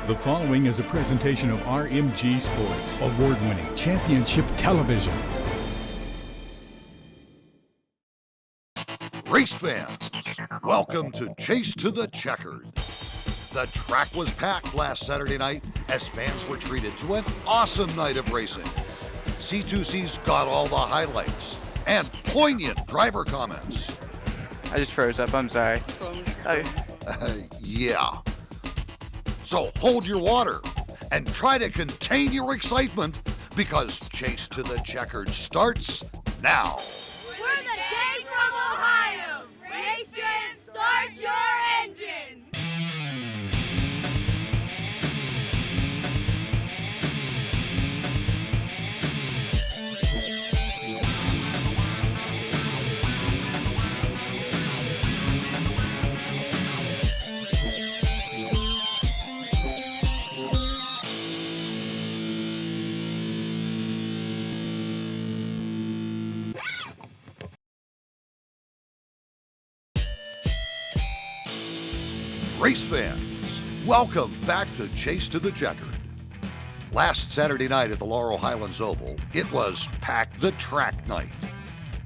The following is a presentation of RMG Sports, award-winning championship television. Race fans, welcome to Chase to the Checkered. The track was packed last Saturday night as fans were treated to an awesome night of racing. C2C's got all the highlights and poignant driver comments. I just froze up, I'm sorry. Yeah. So hold your water and try to contain your excitement because Chase to the Checkered starts now. We're the gang from Ohio. Racers, start your engines. Race fans, welcome back to Chase to the Checkered. Last Saturday night at the Laurel Highlands Oval, it was Pack the Track night.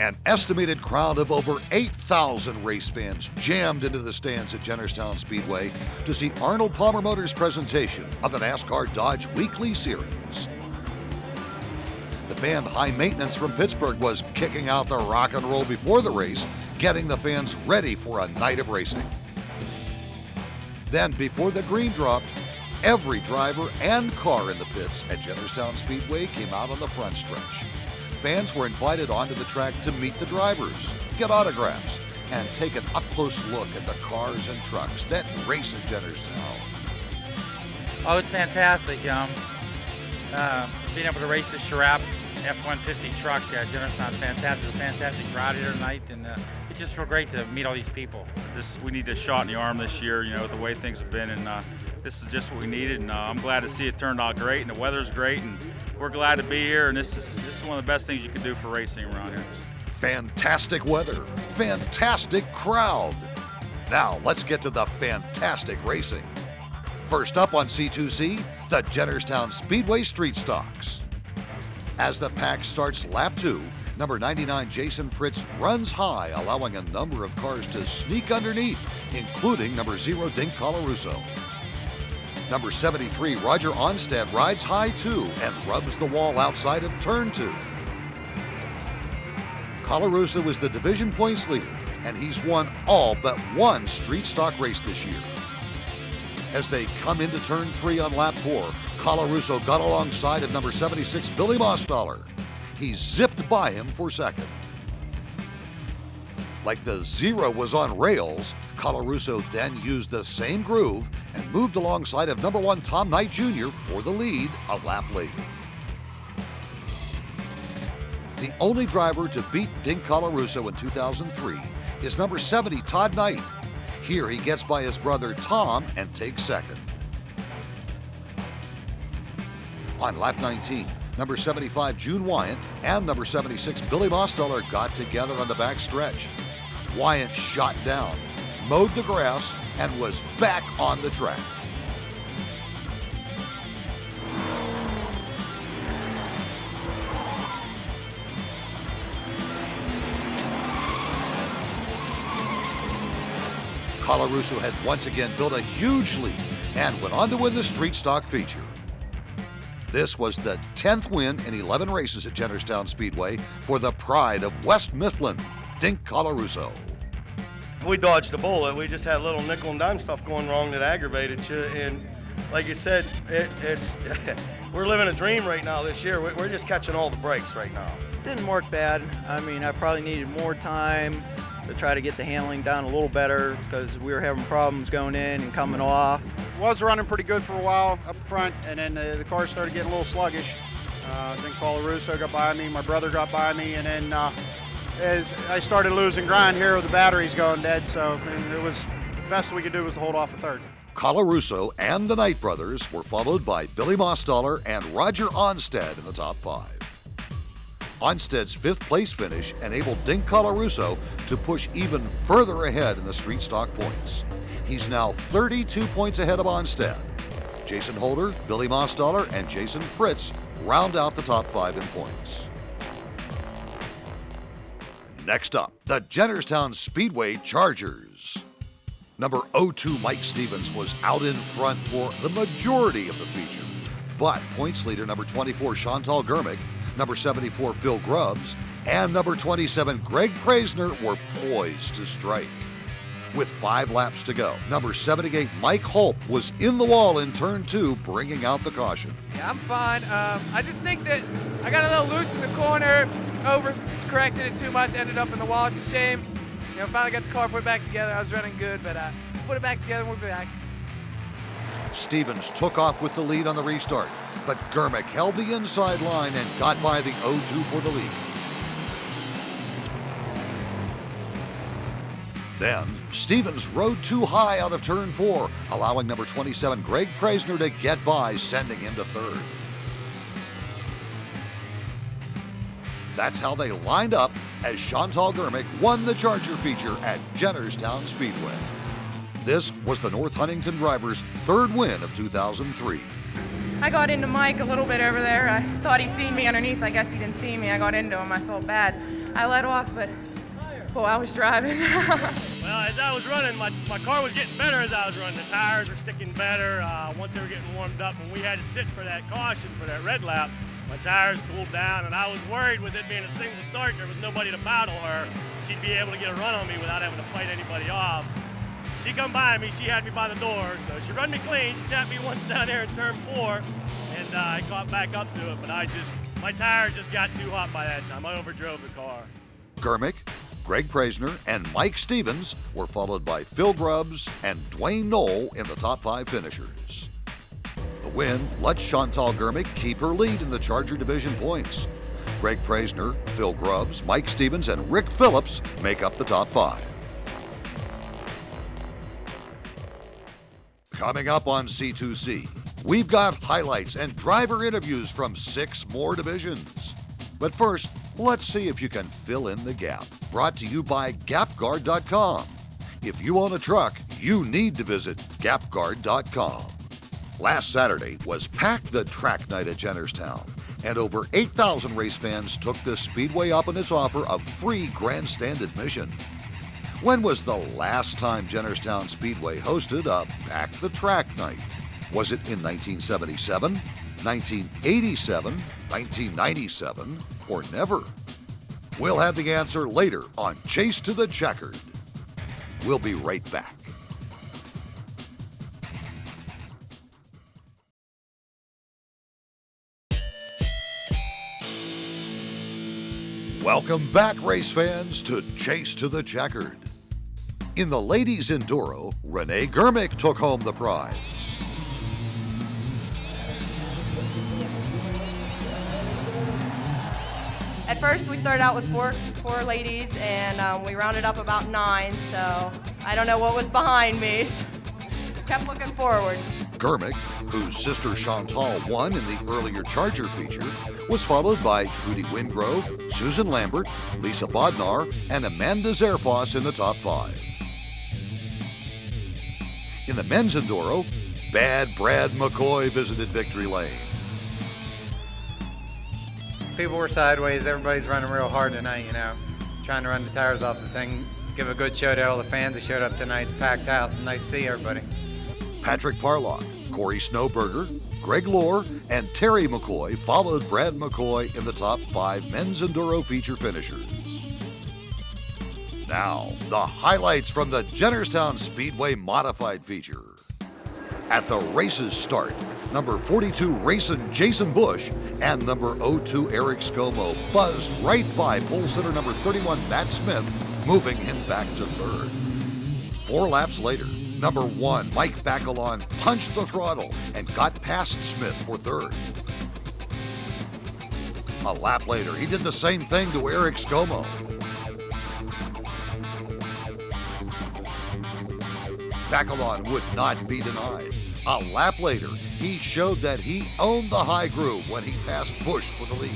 An estimated crowd of over 8,000 race fans jammed into the stands at Jennerstown Speedway to see Arnold Palmer Motors' presentation of the NASCAR Dodge Weekly Series. The band High Maintenance from Pittsburgh was kicking out the rock and roll before the race, getting the fans ready for a night of racing. Then, before the green dropped, every driver and car in the pits at Jennerstown Speedway came out on the front stretch. Fans were invited onto the track to meet the drivers, get autographs, and take an up-close look at the cars and trucks that race at Jennerstown. Oh, it's fantastic. Being able to race the Shrap F-150 truck, Jennerstown's fantastic. It's a fantastic crowd here tonight, and it's just real great to meet all these people. We need a shot in the arm this year, the way things have been, and this is just what we needed, and I'm glad to see it turned out great, and the weather's great, and we're glad to be here, and this is one of the best things you can do for racing around here. Fantastic weather, fantastic crowd. Now let's get to the fantastic racing. First up on C2C, the Jennerstown Speedway Street Stocks. As the pack starts lap 2, number 99 Jason Fritz runs high, allowing a number of cars to sneak underneath, including number 0 Dink Colarusso. Number 73 Roger Onstead rides high too and rubs the wall outside of turn 2. Colarusso is the division points leader, and he's won all but one street stock race this year. As they come into turn 3 on lap 4, Colarusso got alongside of number 76 Billy Mossballer. He zipped by him for second. Like the 0 was on rails, Colarusso then used the same groove and moved alongside of number 1 Tom Knight Jr. for the lead a lap later. The only driver to beat Dink Colarusso in 2003 is number 70 Todd Knight. Here he gets by his brother Tom and takes second. On lap 19, number 75 June Wyant and number 76 Billy Mossballer got together on the back stretch. Wyant shot down, mowed the grass, and was back on the track. Colarusso had once again built a huge lead and went on to win the street stock feature. This was the 10th win in 11 races at Jennerstown Speedway for the pride of West Mifflin, Dink Colarusso. We dodged a bullet. We just had a little nickel and dime stuff going wrong that aggravated you. And like you said, it's we're living a dream right now this year. We're just catching all the breaks right now. Didn't work bad. I mean, I probably needed more time to try to get the handling down a little better because we were having problems going in and coming off. Was running pretty good for a while up front, and then the car started getting a little sluggish. Then Colarusso got by me, my brother got by me, and then as I started losing grind here, the battery's going dead, so it was the best we could do was to hold off a third. Colarusso and the Knight brothers were followed by Billy Mossballer and Roger Onstead in the top 5. Onstead's 5th place finish enabled Dink Colarusso to push even further ahead in the street stock points. He's now 32 points ahead of Onstead. Jason Holder, Billy Mostaller, and Jason Fritz round out the top 5 in points. Next up, the Jennerstown Speedway Chargers. Number 02 Mike Stevens was out in front for the majority of the feature, but points leader number 24 Chantal Germick, number 74 Phil Grubbs, and number 27 Greg Preisner were poised to strike. With 5 laps to go, number 78 Mike Holp was in the wall in turn 2, bringing out the caution. Yeah, I'm fine. I just think that I got a little loose in the corner, overcorrected it too much, ended up in the wall. It's a shame. You know, finally got the car put back together. I was running good, but put it back together and we're back. Stevens took off with the lead on the restart, but Germick held the inside line and got by the 02 for the lead. Then, Stevens rode too high out of turn 4, allowing number 27 Greg Preisner to get by, sending him to third. That's how they lined up as Chantal Germick won the Charger feature at Jennerstown Speedway. This was the North Huntington driver's 3rd win of 2003. I got into Mike a little bit over there. I thought he seen me underneath. I guess he didn't see me. I got into him. I felt bad. I let off, but well, I was driving. Well, as I was running, my car was getting better as I was running. The tires were sticking better. Once they were getting warmed up, when we had to sit for that caution for that red lap, my tires cooled down, and I was worried with it being a single start. There was nobody to battle her. She'd be able to get a run on me without having to fight anybody off. She come by me, she had me by the door, so she run me clean. She tapped me once down there in turn 4, and I caught back up to it, but my tires just got too hot by that time. I overdrove the car. Germick, Greg Preisner, and Mike Stevens were followed by Phil Grubbs and Dwayne Knoll in the top 5 finishers. The win let Chantal Germick keep her lead in the Charger Division points. Greg Preisner, Phil Grubbs, Mike Stevens, and Rick Phillips make up the top 5. Coming up on C2C, we've got highlights and driver interviews from 6 more divisions. But first, let's see if you can fill in the gap. Brought to you by GapGuard.com. If you own a truck, you need to visit GapGuard.com. Last Saturday was Pack the Track Night at Jennerstown, and over 8,000 race fans took the Speedway up on its offer of free grandstand admission. When was the last time Jennerstown Speedway hosted a Pack the Track Night? Was it in 1977, 1987, 1997, or never? We'll have the answer later on Chase to the Checkered. We'll be right back. Welcome back, race fans, to Chase to the Checkered. In the ladies' enduro, Renee Germick took home the prize. At first, we started out with four ladies, and we rounded up about 9, so I don't know what was behind me. Kept looking forward. Germick, whose sister Chantal won in the earlier Charger feature, was followed by Trudy Wingrove, Susan Lambert, Lisa Bodnar, and Amanda Zerfoss in the top 5. In the men's enduro, Bad Brad McCoy visited victory lane. People were sideways. Everybody's running real hard tonight, you know, trying to run the tires off the thing. Give a good show to all the fans that showed up tonight. It's a packed house, and nice to see everybody. Patrick Parlock, Corey Snowberger, Greg Lohr, and Terry McCoy followed Brad McCoy in the top 5 men's enduro feature finishers. Now, the highlights from the Jennerstown Speedway modified feature. At the race's start, number 42 Racing Jason Bush and number 02 Eric Scomo buzzed right by pole sitter number 31 Matt Smith, moving him back to third. 4 laps later, number 1 Mike Bacalon punched the throttle and got past Smith for third. A lap later, he did the same thing to Eric Scomo. Bacalon would not be denied. A lap later, he showed that he owned the high groove when he passed Bush for the lead.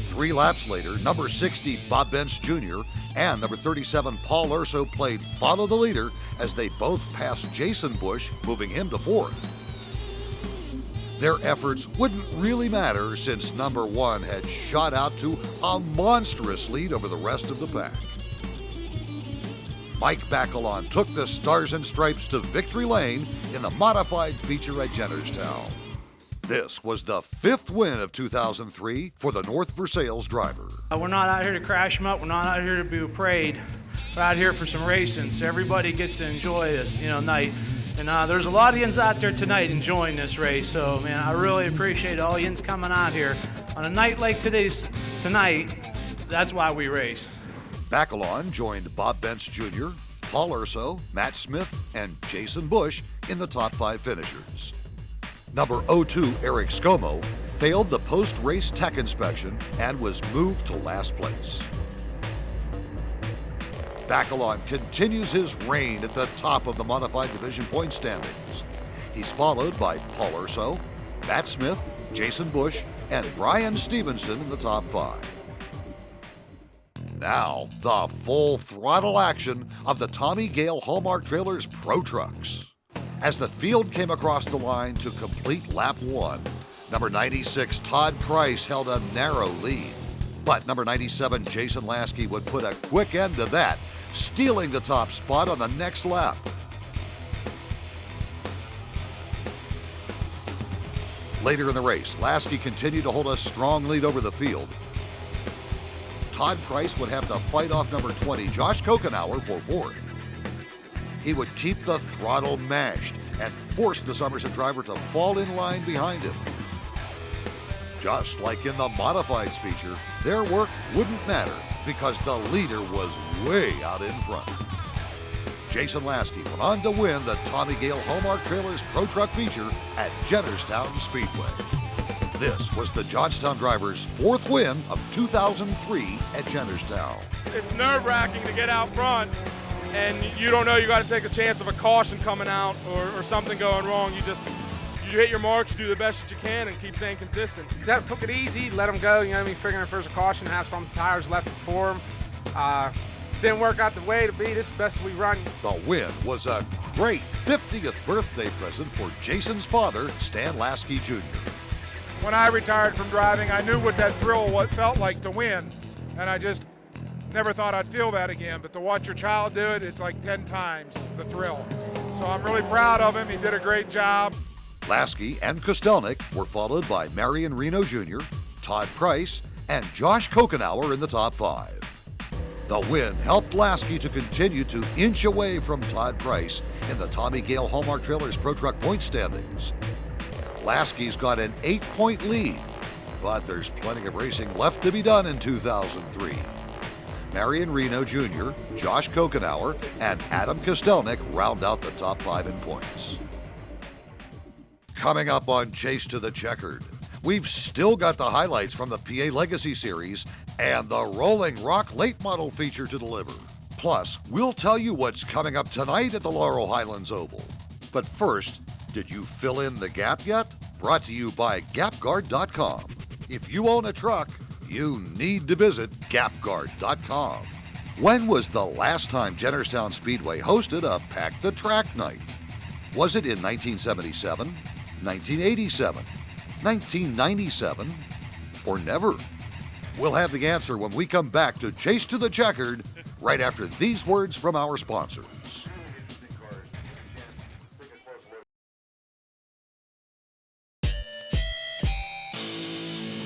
3 laps later, number 60 Bob Bench Jr. and number 37 Paul Urso played follow the leader as they both passed Jason Bush, moving him to 4th. Their efforts wouldn't really matter since number 1 had shot out to a monstrous lead over the rest of the pack. Mike Bacalon took the Stars and Stripes to victory lane in the modified feature at Jennerstown. This was the 5th win of 2003 for the North Versailles driver. We're not out here to crash them up. We're not out here to be a parade. We're out here for some racing, so everybody gets to enjoy this, night. And there's a lot of yins out there tonight enjoying this race. So, man, I really appreciate all yins coming out here on a night like tonight. That's why we race. Bacalon joined Bob Bentz Jr., Paul Urso, Matt Smith, and Jason Bush in the top 5 finishers. Number 02, Eric Scomo, failed the post-race tech inspection and was moved to last place. Bacalon continues his reign at the top of the modified division point standings. He's followed by Paul Urso, Matt Smith, Jason Bush, and Brian Stevenson in the top 5. Now, the full throttle action of the Tommy Gale Hallmark Trailers Pro Trucks. As the field came across the line to complete lap 1, number 96 Todd Price held a narrow lead. But number 97 Jason Lasky would put a quick end to that, stealing the top spot on the next lap. Later in the race, Lasky continued to hold a strong lead over the field. Todd Price would have to fight off number 20 Josh Kokenauer for 4th. He would keep the throttle mashed and force the Somerset driver to fall in line behind him. Just like in the modifieds feature, their work wouldn't matter because the leader was way out in front. Jason Lasky went on to win the Tommy Gale Hallmark Trailers Pro Truck feature at Jennerstown Speedway. This was the Johnstown driver's 4th win of 2003 at Jennerstown. It's nerve-wracking to get out front, and you don't know, you got to take a chance of a caution coming out or something going wrong. You hit your marks, do the best that you can, and keep staying consistent. That took it easy, let them go, figuring if there's a caution, have some tires left for them. Didn't work out the way to be. This is the best we run. The win was a great 50th birthday present for Jason's father, Stan Lasky Jr. When I retired from driving, I knew what that thrill felt like to win, and I just never thought I'd feel that again. But to watch your child do it, it's like 10 times the thrill. So I'm really proud of him. He did a great job. Lasky and Kostelnik were followed by Marion Reno Jr., Todd Price, and Josh Kokenauer in the top 5. The win helped Lasky to continue to inch away from Todd Price in the Tommy Gale Hallmark Trailers Pro Truck point standings. Lasky's got an 8-point lead, but there's plenty of racing left to be done in 2003. Marion Reno Jr., Josh Kokenauer, and Adam Kostelnik round out the top 5 in points. Coming up on Chase to the Checkered, we've still got the highlights from the PA Legacy Series and the Rolling Rock Late Model feature to deliver. Plus, we'll tell you what's coming up tonight at the Laurel Highlands Oval. But first, did you fill in the gap yet? Brought to you by GapGuard.com. If you own a truck, you need to visit GapGuard.com. When was the last time Jennerstown Speedway hosted a Pack the Track night? Was it in 1977, 1987, 1997, or never? We'll have the answer when we come back to Chase to the Checkered right after these words from our sponsors.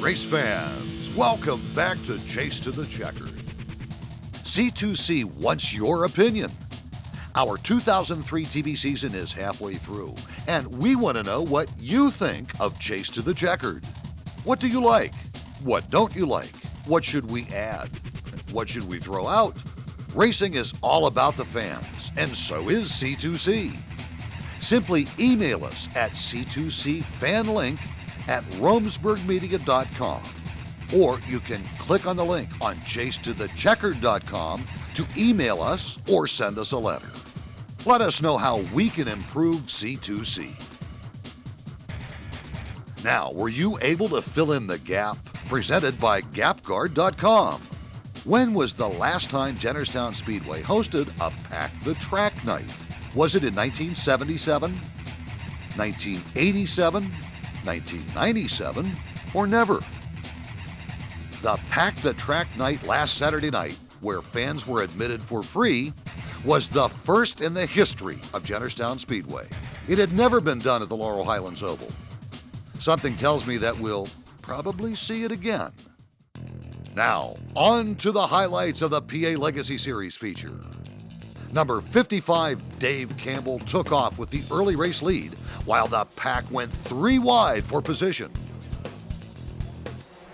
Race fans, welcome back to Chase to the Checkered. C2C wants your opinion. Our 2003 TV season is halfway through, and we want to know what you think of Chase to the Checkered. What do you like? What don't you like? What should we add? What should we throw out? Racing is all about the fans, and so is C2C. Simply email us at c2cfanlink@romsburgmedia.com, or you can click on the link on chasetothecheckered.com to email us or send us a letter. Let us know how we can improve C2C. Now, were you able to fill in the gap? Presented by GapGuard.com. When was the last time Jennerstown Speedway hosted a Pack the Track night? Was it in 1977, 1987, 1997, or never? The Pack the Track night last Saturday night, where fans were admitted for free, was the first in the history of Jennerstown Speedway. It had never been done at the Laurel Highlands Oval. Something tells me that we'll probably see it again. Now, on to the highlights of the PA Legacy Series feature. Number 55, Dave Campbell, took off with the early race lead, while the pack went 3 wide for position.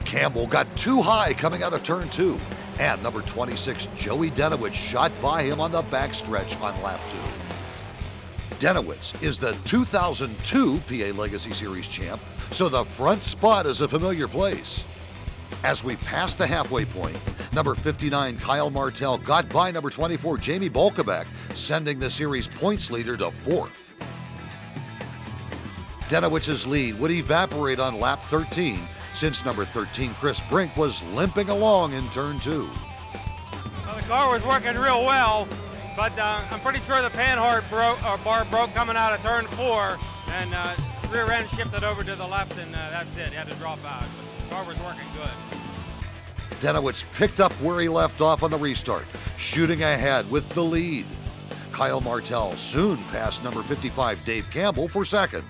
Campbell got too high coming out of turn 2, and number 26, Joey Denowitz, shot by him on the backstretch on lap 2. Denowitz is the 2002 PA Legacy Series champ, so the front spot is a familiar place. As we passed the halfway point, number 59, Kyle Martell, got by number 24, Jamie Bolkovac, sending the series points leader to 4th. Denowitz's lead would evaporate on lap 13, since number 13, Chris Brink, was limping along in turn 2. Well, the car was working real well, but I'm pretty sure the panhard bar broke coming out of turn 4, and rear end shifted over to the left, and that's it. He had to drop out. But the car was working good. Denowitz picked up where he left off on the restart, shooting ahead with the lead. Kyle Martell soon passed number 55, Dave Campbell, for second.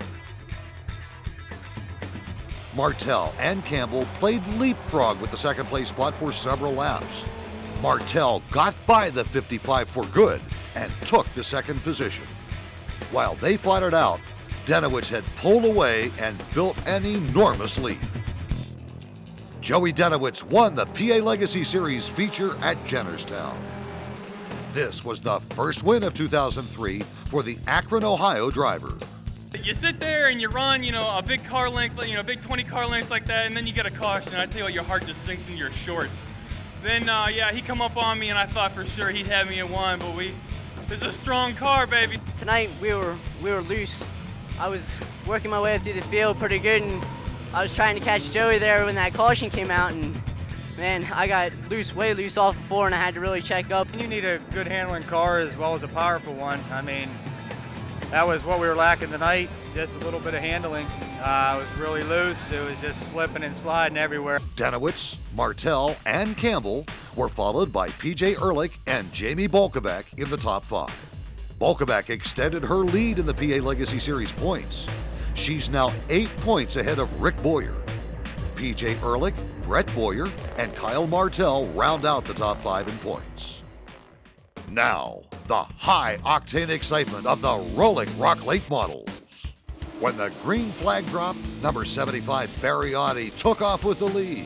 Martell and Campbell played leapfrog with the second place spot for several laps. Martell got by the 55 for good and took the second position. While they fought it out, Denowitz had pulled away and built an enormous lead. Joey Denowitz won the PA Legacy Series feature at Jennerstown. This was the first win of 2003 for the Akron, Ohio driver. You sit there and you run, a big car length, big 20 car lengths like that, and then you get a caution, and I tell you what, your heart just sinks into your shorts. Then, he come up on me, and I thought for sure he'd have me in 1, but it's a strong car, baby. Tonight we were loose. I was working my way through the field pretty good, and I was trying to catch Joey there when that caution came out, and man, I got way loose off of 4, and I had to really check up. You need a good handling car as well as a powerful one. I mean, that was what we were lacking tonight, just a little bit of handling. It was really loose. It was just slipping and sliding everywhere. Denowitz, Martell, and Campbell were followed by PJ Ehrlich and Jamie Bolkovac in the top 5. Bolkovac extended her lead in the PA Legacy Series points. She's now 8 points ahead of Rick Boyer. PJ Ehrlich, Brett Boyer, and Kyle Martell round out the top 5 in points. Now, the high-octane excitement of the Rolling Rock late models. When the green flag dropped, number 75, Barriotti, took off with the lead.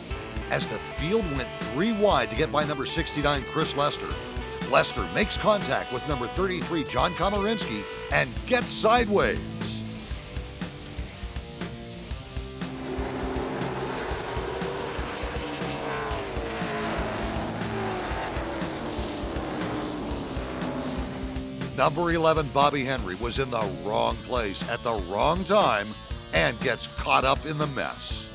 As the field went 3 wide to get by number 69, Chris Lester, Lester makes contact with number 33, John Komarinsky, and gets sideways. Number 11, Bobby Henry, was in the wrong place at the wrong time and gets caught up in the mess.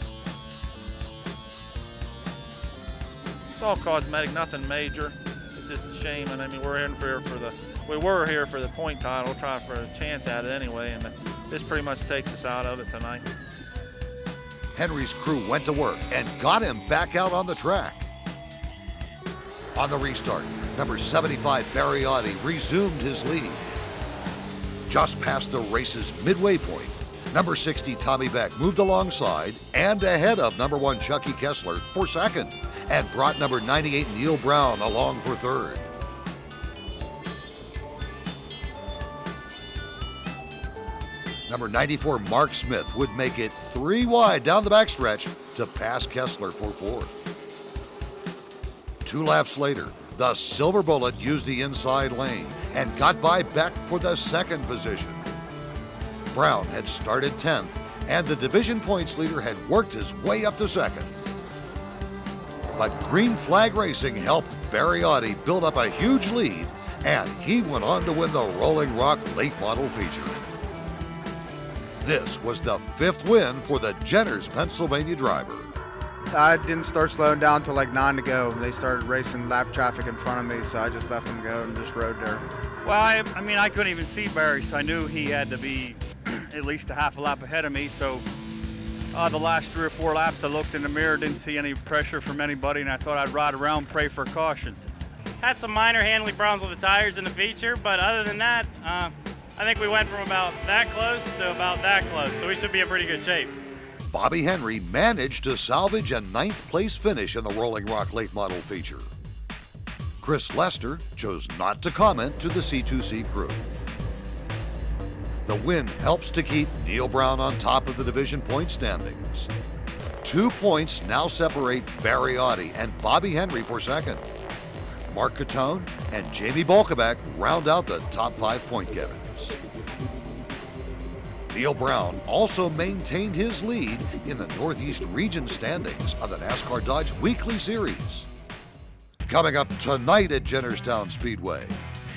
It's all cosmetic, nothing major. It's just a shame, and I mean, we were here for the point title, trying for a chance at it anyway, and this pretty much takes us out of it tonight. Henry's crew went to work and got him back out on the track. On the restart, number 75, Barriotti, resumed his lead. Just past the race's midway point, number 60, Tommy Beck, moved alongside and ahead of number 1, Chucky Kessler, for second, and brought number 98, Neil Brown, along for third. Number 94, Mark Smith, would make it 3 wide down the backstretch to pass Kessler for fourth. 2 laps later, the Silver Bullet used the inside lane and got by Beck for the second position. Brown had started 10th, and the division points leader had worked his way up to second. But green flag racing helped Barriotti build up a huge lead, and he went on to win the Rolling Rock late model feature. This was the 5th win for the Jenners, Pennsylvania driver. I didn't start slowing down till like 9 to go. They started racing lap traffic in front of me, so I just left them go and just rode there. Well, I mean, I couldn't even see Barry, so I knew he had to be at least a half a lap ahead of me. So the last 3 or 4 laps, I looked in the mirror, didn't see any pressure from anybody, and I thought I'd ride around, pray for caution. Had some minor handling problems with the tires in the feature, but other than that, I think we went from about that close to about that close, so we should be in pretty good shape. Bobby Henry managed to salvage a 9th place finish in the Rolling Rock late model feature. Chris Lester chose not to comment to the C2C crew. The win helps to keep Neil Brown on top of the division point standings. 2 points now separate Barry Audi and Bobby Henry for second. Mark Catone and Jamie Bolkeback round out the top 5 point getters. Neil Brown also maintained his lead in the Northeast Region standings of the NASCAR Dodge Weekly Series. Coming up tonight at Jennerstown Speedway,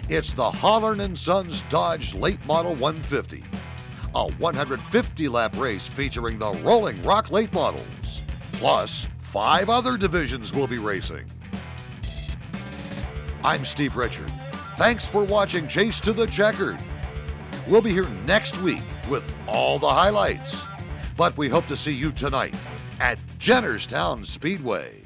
it's the Hollern & Sons Dodge Late Model 150, a 150-lap race featuring the Rolling Rock Late Models. Plus, 5 other divisions will be racing. I'm Steve Richard. Thanks for watching Chase to the Checkered. We'll be here next week with all the highlights, but we hope to see you tonight at Jennerstown Speedway.